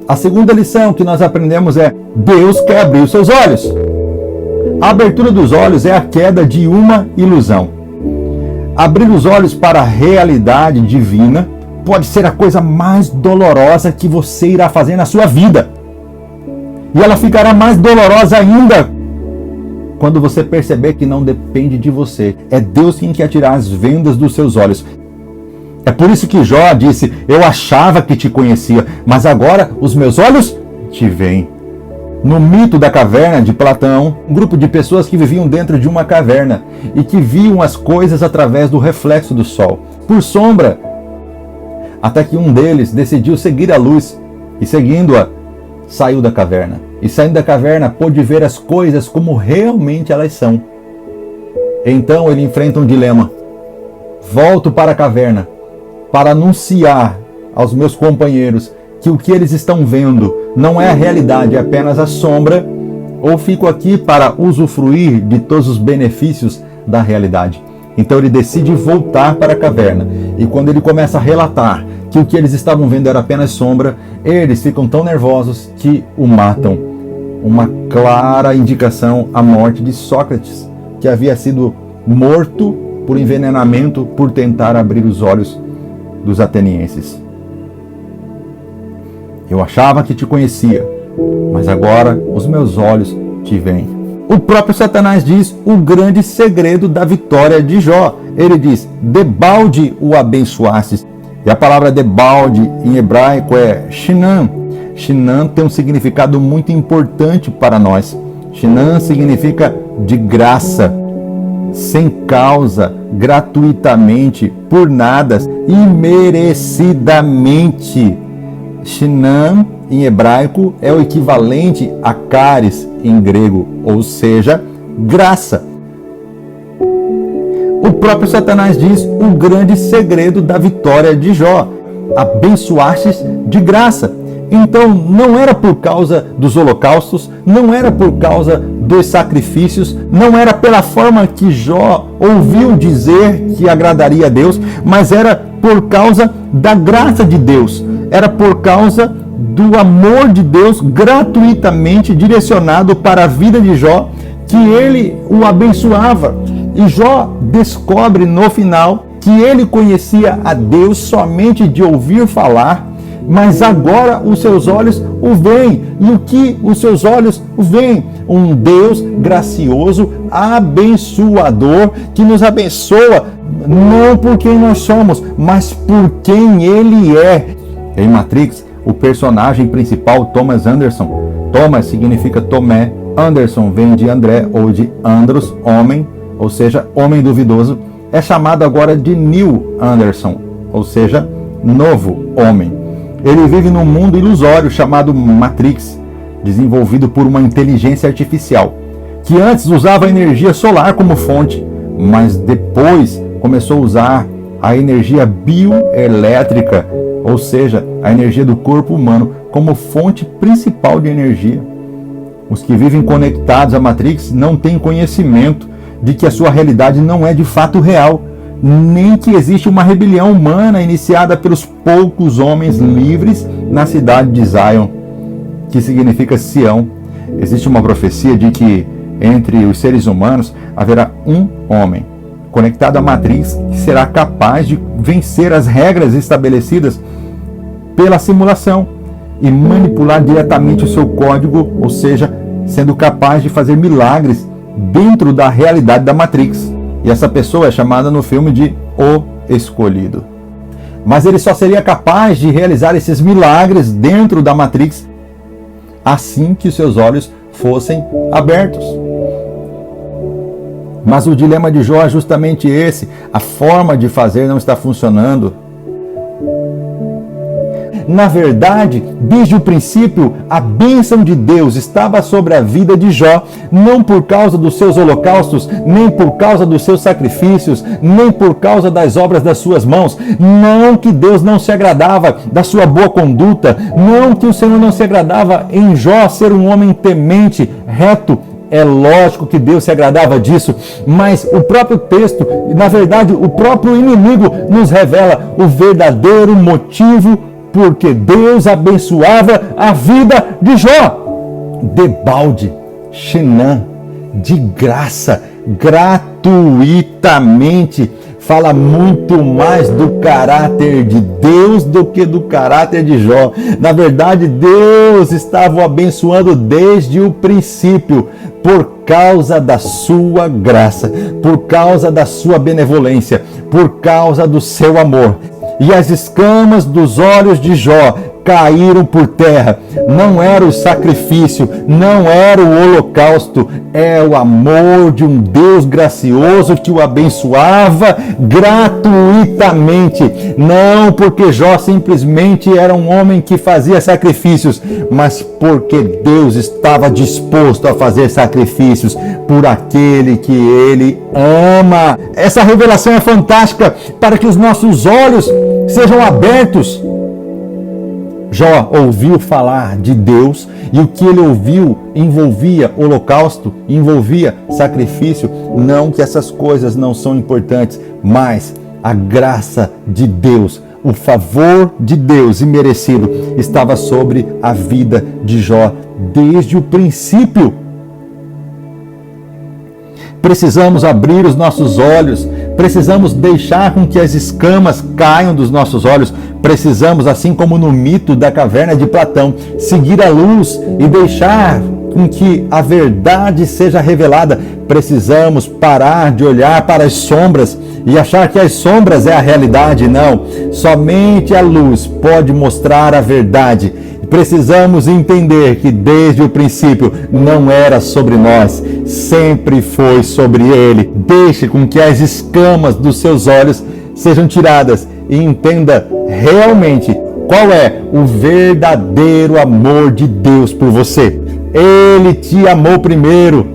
A segunda lição que nós aprendemos é: Deus quer abrir os seus olhos. A abertura dos olhos é a queda de uma ilusão. Abrir os olhos para a realidade divina pode ser a coisa mais dolorosa que você irá fazer na sua vida. E ela ficará mais dolorosa ainda quando você perceber que não depende de você. É Deus quem quer tirar as vendas dos seus olhos. É por isso que Jó disse: eu achava que te conhecia, mas agora os meus olhos te veem. No mito da caverna de Platão, um grupo de pessoas que viviam dentro de uma caverna e que viam as coisas através do reflexo do sol, por sombra, até que um deles decidiu seguir a luz e, seguindo-a, saiu da caverna. E saindo da caverna, pôde ver as coisas como realmente elas são. Então ele enfrenta um dilema: volto para a caverna para anunciar aos meus companheiros que o que eles estão vendo não é a realidade, é apenas a sombra, ou fico aqui para usufruir de todos os benefícios da realidade? Então ele decide voltar para a caverna. E quando ele começa a relatar que o que eles estavam vendo era apenas sombra, eles ficam tão nervosos que o matam. Uma clara indicação à morte de Sócrates, que havia sido morto por envenenamento por tentar abrir os olhos dos atenienses. Eu achava que te conhecia, mas agora os meus olhos te veem. O próprio Satanás diz o grande segredo da vitória de Jó. Ele diz: debalde o abençoastes. E a palavra debalde em hebraico é Shinan. Shinan tem um significado muito importante para nós. Shinan significa de graça, sem causa, gratuitamente, por nada, imerecidamente. Shinan, em hebraico, é o equivalente a caris em grego, ou seja, graça. O próprio Satanás diz o grande segredo da vitória de Jó: abençoastes de graça. Então não era por causa dos holocaustos, não era por causa dos sacrifícios, não era pela forma que Jó ouviu dizer que agradaria a Deus, mas era por causa da graça de Deus, era por causa do amor de Deus gratuitamente direcionado para a vida de Jó, que ele o abençoava. E Jó descobre no final que ele conhecia a Deus somente de ouvir falar, mas agora os seus olhos o veem. E o que os seus olhos o veem? Um Deus gracioso, abençoador, que nos abençoa não por quem nós somos, mas por quem Ele é. Em Matrix, o personagem principal, Thomas Anderson. Thomas significa Tomé, Anderson vem de André ou de Andros, homem, ou seja, homem duvidoso. É chamado agora de Neil Anderson, ou seja, novo homem. Ele vive num mundo ilusório chamado Matrix, desenvolvido por uma inteligência artificial, que antes usava a energia solar como fonte, mas depois começou a usar a energia bioelétrica, ou seja, a energia do corpo humano, como fonte principal de energia. Os que vivem conectados à Matrix não têm conhecimento de que a sua realidade não é de fato real, nem que existe uma rebelião humana iniciada pelos poucos homens livres na cidade de Zion, que significa Sião. Existe uma profecia de que entre os seres humanos haverá um homem conectado à Matrix que será capaz de vencer as regras estabelecidas pela simulação e manipular diretamente o seu código, ou seja, sendo capaz de fazer milagres dentro da realidade da Matrix. E essa pessoa é chamada no filme de O Escolhido. Mas ele só seria capaz de realizar esses milagres dentro da Matrix assim que seus olhos fossem abertos. Mas o dilema de Jó é justamente esse: a forma de fazer não está funcionando. Na verdade, desde o princípio, a bênção de Deus estava sobre a vida de Jó, não por causa dos seus holocaustos, nem por causa dos seus sacrifícios, nem por causa das obras das suas mãos. Não que Deus não se agradava da sua boa conduta, não que o Senhor não se agradava em Jó ser um homem temente, reto. É lógico que Deus se agradava disso, mas o próprio texto, na verdade, o próprio inimigo nos revela o verdadeiro motivo porque Deus abençoava a vida de Jó. Debalde, Shinã, de graça, gratuitamente, fala muito mais do caráter de Deus do que do caráter de Jó. Na verdade, Deus estava o abençoando desde o princípio, por causa da sua graça, por causa da sua benevolência, por causa do seu amor. E as escamas dos olhos de Jó caíram por terra. Não era o sacrifício, não era o holocausto, é o amor de um Deus gracioso que o abençoava gratuitamente. Não porque Jó simplesmente era um homem que fazia sacrifícios, mas porque Deus estava disposto a fazer sacrifícios por aquele que ele ama. Essa revelação é fantástica para que os nossos olhos sejam abertos. Jó ouviu falar de Deus e o que ele ouviu envolvia holocausto, envolvia sacrifício. Não que essas coisas não são importantes, mas a graça de Deus, o favor de Deus imerecido estava sobre a vida de Jó desde o princípio. Precisamos abrir os nossos olhos, precisamos deixar com que as escamas caiam dos nossos olhos, precisamos, assim como no mito da caverna de Platão, seguir a luz e deixar com que a verdade seja revelada. Precisamos parar de olhar para as sombras e achar que as sombras é a realidade. Não, somente a luz pode mostrar a verdade. Precisamos entender que desde o princípio não era sobre nós, sempre foi sobre Ele. Deixe com que as escamas dos seus olhos sejam tiradas e entenda realmente qual é o verdadeiro amor de Deus por você. Ele te amou primeiro.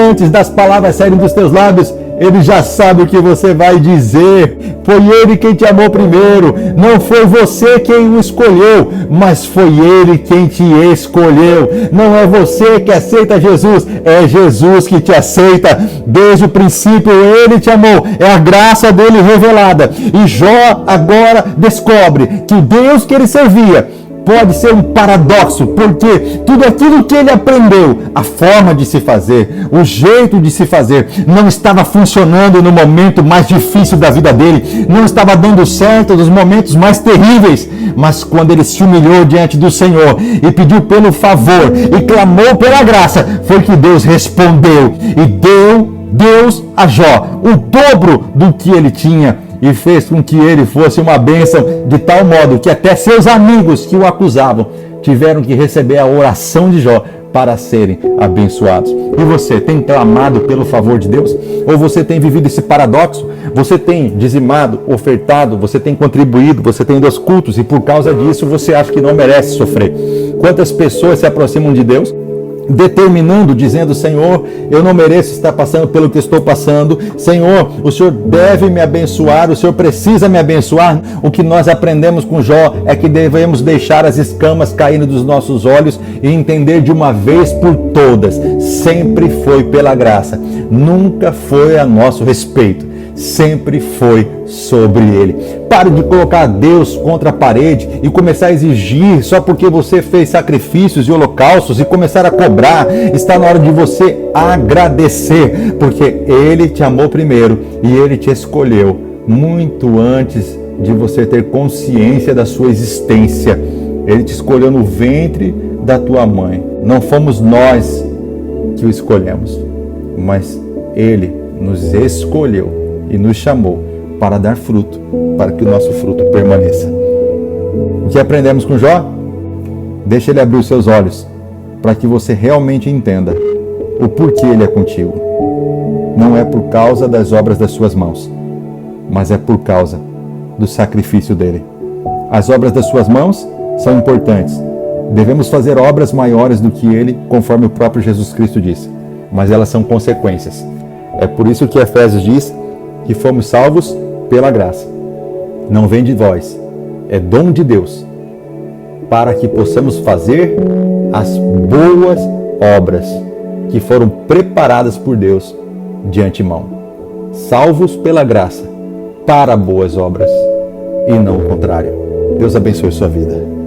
Antes das palavras saírem dos teus lábios, Ele já sabe o que você vai dizer. Foi Ele quem te amou primeiro. Não foi você quem o escolheu, mas foi Ele quem te escolheu. Não é você que aceita Jesus, é Jesus que te aceita. Desde o princípio Ele te amou. É a graça dele revelada. E Jó agora descobre que o Deus que ele servia pode ser um paradoxo, porque tudo aquilo que ele aprendeu, a forma de se fazer, o jeito de se fazer, não estava funcionando no momento mais difícil da vida dele, não estava dando certo nos momentos mais terríveis, mas quando ele se humilhou diante do Senhor e pediu pelo favor e clamou pela graça, foi que Deus respondeu e deu Deus a Jó o dobro do que ele tinha. E fez com que ele fosse uma bênção de tal modo que até seus amigos que o acusavam tiveram que receber a oração de Jó para serem abençoados. E você tem clamado pelo favor de Deus? Ou você tem vivido esse paradoxo? Você tem dizimado, ofertado, você tem contribuído, você tem ido aos cultos e por causa disso você acha que não merece sofrer? Quantas pessoas se aproximam de Deus determinando, dizendo: Senhor, eu não mereço estar passando pelo que estou passando. Senhor, o Senhor deve me abençoar, o Senhor precisa me abençoar. O que nós aprendemos com Jó é que devemos deixar as escamas caindo dos nossos olhos e entender de uma vez por todas, sempre foi pela graça, nunca foi a nosso respeito, sempre foi sobre Ele. Pare de colocar Deus contra a parede e começar a exigir só porque você fez sacrifícios e holocaustos e começar a cobrar. Está na hora de você agradecer, porque Ele te amou primeiro e Ele te escolheu muito antes de você ter consciência da sua existência. Ele te escolheu no ventre da tua mãe. Não fomos nós que o escolhemos, mas Ele nos escolheu e nos chamou para dar fruto, para que o nosso fruto permaneça. O que aprendemos com Jó? Deixa ele abrir os seus olhos, para que você realmente entenda o porquê ele é contigo. Não é por causa das obras das suas mãos, mas é por causa do sacrifício dele. As obras das suas mãos são importantes. Devemos fazer obras maiores do que ele, conforme o próprio Jesus Cristo disse, mas elas são consequências. É por isso que Efésios diz que fomos salvos pela graça. Não vem de vós, é dom de Deus, para que possamos fazer as boas obras que foram preparadas por Deus de antemão. Salvos pela graça, para boas obras, e não o contrário. Deus abençoe sua vida.